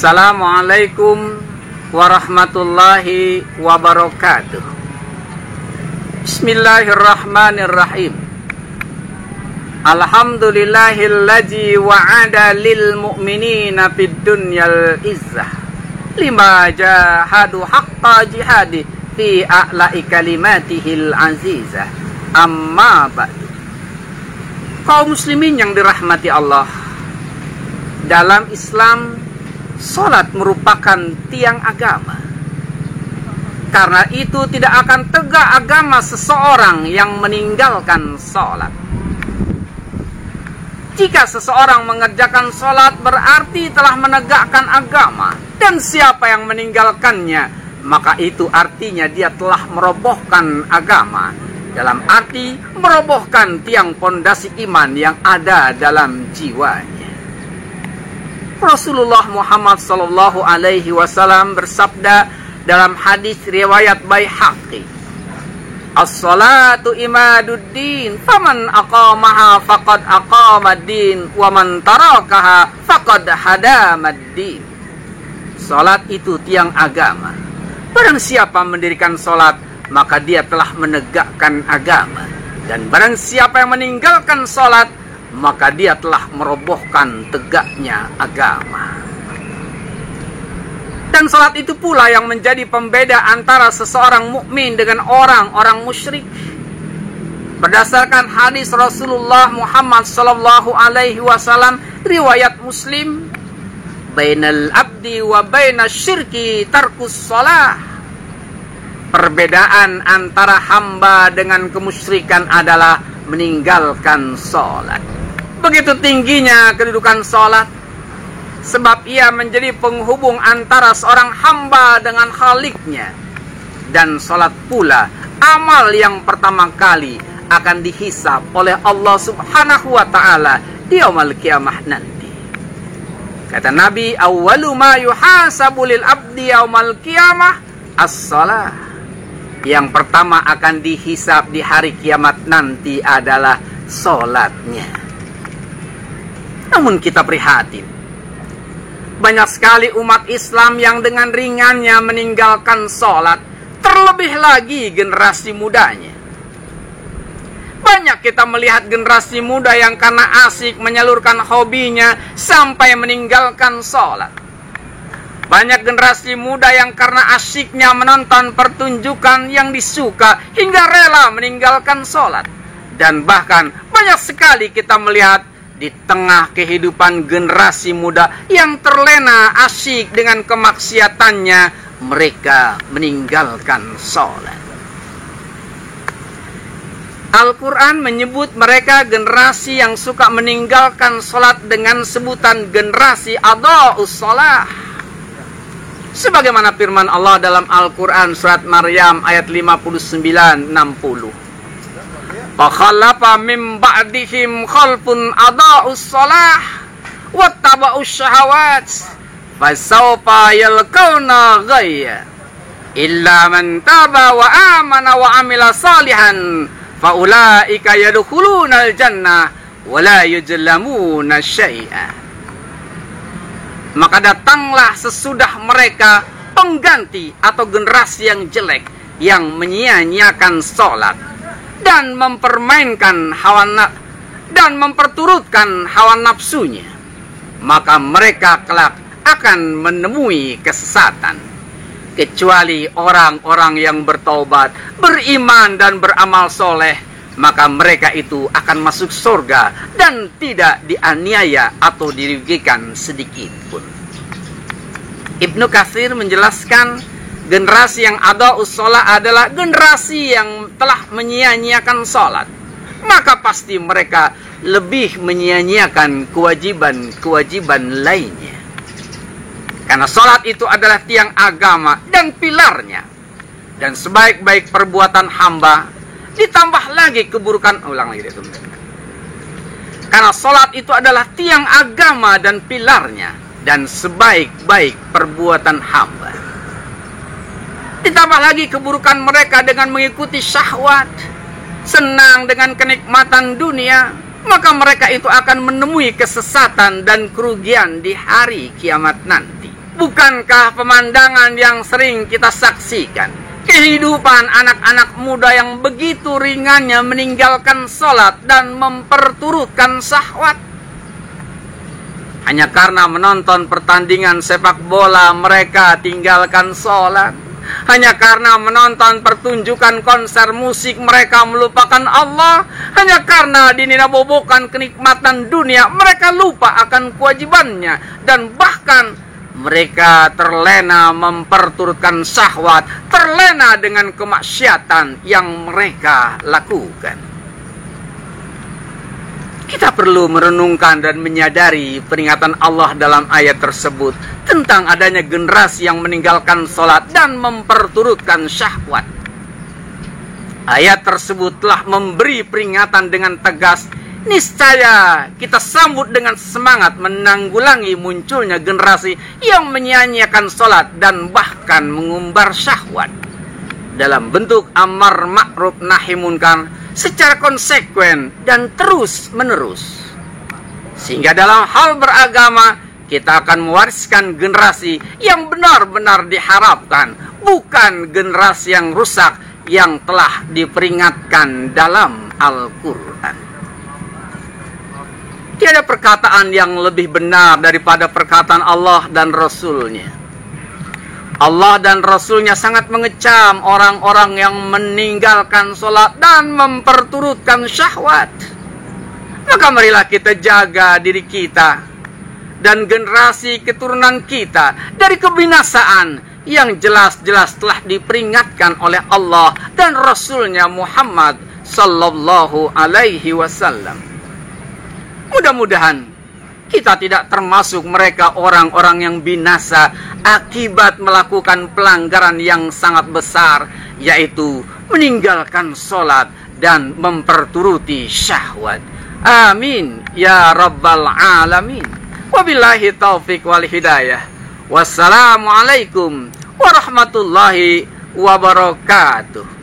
Assalamualaikum warahmatullahi wabarakatuh. Bismillahirrahmanirrahim. Alhamdulillahilladzi wa'ada lil mu'minina fid dunyal izzah lima jahadu haqqa jihadi fi a'la'i kalimatihil azizah. Amma ba'du. Kaum muslimin yang dirahmati Allah, dalam Islam salat merupakan tiang agama. Karena itu tidak akan tegak agama seseorang yang meninggalkan salat. Jika seseorang mengerjakan salat berarti telah menegakkan agama, dan siapa yang meninggalkannya maka itu artinya dia telah merobohkan agama, dalam arti merobohkan tiang pondasi iman yang ada dalam jiwanya. Rasulullah Muhammad sallallahu alaihi wasallam bersabda dalam hadis riwayat Baihaqi, "As-salatu imaduddin, faman aqamaha faqad aqamad-din, wa man tarakaha faqad hadamad-din." Salat itu tiang agama. Barang siapa mendirikan salat, maka dia telah menegakkan agama. Dan barang siapa yang meninggalkan salat, maka dia telah merobohkan tegaknya agama. Dan salat itu pula yang menjadi pembeda antara seseorang mukmin dengan orang-orang musyrik. Berdasarkan hadis Rasulullah Muhammad sallallahu alaihi wasallam riwayat Muslim, "Bainal abdi wa bainasyirki tarkus shalah." Perbedaan antara hamba dengan kemusyrikan adalah meninggalkan salat. Begitu tingginya kedudukan salat, sebab ia menjadi penghubung antara seorang hamba dengan Khaliknya. Dan salat pula amal yang pertama kali akan dihisab oleh Allah subhanahu wa ta'ala di yaumul qiyamah nanti. Kata Nabi, "Awwalu ma yuhasabu lil abdi yaumul qiyamah as-salah." Yang pertama akan dihisab di hari kiamat nanti adalah salatnya. Namun kita prihatin, banyak sekali umat Islam yang dengan ringannya meninggalkan sholat, terlebih lagi generasi mudanya. Banyak kita melihat generasi muda yang karena asik menyalurkan hobinya sampai meninggalkan sholat. Banyak generasi muda yang karena asyiknya menonton pertunjukan yang disuka hingga rela meninggalkan sholat. Dan bahkan banyak sekali kita melihat di tengah kehidupan generasi muda yang terlena asyik dengan kemaksiatannya, mereka meninggalkan sholat. Al-Quran menyebut mereka generasi yang suka meninggalkan sholat dengan sebutan generasi adha'us sholah. Sebagaimana firman Allah dalam Al-Quran surat Maryam ayat 59-60. "Fakhalafa min ba'dihim khalfun adha'us shalah wattaba'us syahawat fasawfa yalqawna ghayya illa man taba wa amana wa amila salihan faulaika yadkhulunal jannah wa la yuzlamuna syai'a." Maka datanglah sesudah mereka pengganti atau generasi yang jelek yang menyia-nyiakan salat dan mempermainkan dan memperturutkan hawa nafsunya, maka mereka kelak akan menemui kesesatan. Kecuali orang-orang yang bertaubat, beriman dan beramal soleh, maka mereka itu akan masuk surga dan tidak dianiaya atau dirugikan sedikit pun. Ibnu Katsir menjelaskan, generasi yang adha'us shalah adalah generasi yang telah menyia-nyiakan salat. Maka pasti mereka lebih menyia-nyiakan kewajiban-kewajiban lainnya. Karena salat itu adalah tiang agama dan pilarnya. Dan sebaik-baik perbuatan hamba, ditambah lagi keburukan. Karena salat itu adalah tiang agama dan pilarnya. Dan sebaik-baik perbuatan hamba, ditambah lagi keburukan mereka dengan mengikuti syahwat, senang dengan kenikmatan dunia, maka mereka itu akan menemui kesesatan dan kerugian di hari kiamat nanti. Bukankah pemandangan yang sering kita saksikan, kehidupan anak-anak muda yang begitu ringannya meninggalkan sholat dan memperturutkan syahwat? Hanya karena menonton pertandingan sepak bola mereka tinggalkan sholat. Hanya karena menonton pertunjukan konser musik mereka melupakan Allah. Hanya karena dininabobokan kenikmatan dunia mereka lupa akan kewajibannya. Dan bahkan mereka terlena memperturutkan syahwat, terlena dengan kemaksiatan yang mereka lakukan. Kita perlu merenungkan dan menyadari peringatan Allah dalam ayat tersebut tentang adanya generasi yang meninggalkan sholat dan memperturutkan syahwat. Ayat tersebut telah memberi peringatan dengan tegas. Niscaya kita sambut dengan semangat menanggulangi munculnya generasi yang menyia-nyiakan sholat dan bahkan mengumbar syahwat dalam bentuk amar ma'ruf nahi munkar secara konsekuen dan terus menerus. Sehingga dalam hal beragama kita akan mewariskan generasi yang benar-benar diharapkan, bukan generasi yang rusak yang telah diperingatkan dalam Al-Quran. Tiada perkataan yang lebih benar daripada perkataan Allah dan Rasul-Nya. Allah dan Rasul-Nya sangat mengecam orang-orang yang meninggalkan sholat dan memperturutkan syahwat. Maka marilah kita jaga diri kita dan generasi keturunan kita dari kebinasaan yang jelas-jelas telah diperingatkan oleh Allah dan Rasul-Nya Muhammad sallallahu alaihi wasallam. Mudah-mudahan kita tidak termasuk mereka orang-orang yang binasa akibat melakukan pelanggaran yang sangat besar, yaitu meninggalkan sholat dan memperturuti syahwat. Amin ya rabbal alamin. Wabillahi taufiq wal hidayah. Wassalamualaikum warahmatullahi wabarakatuh.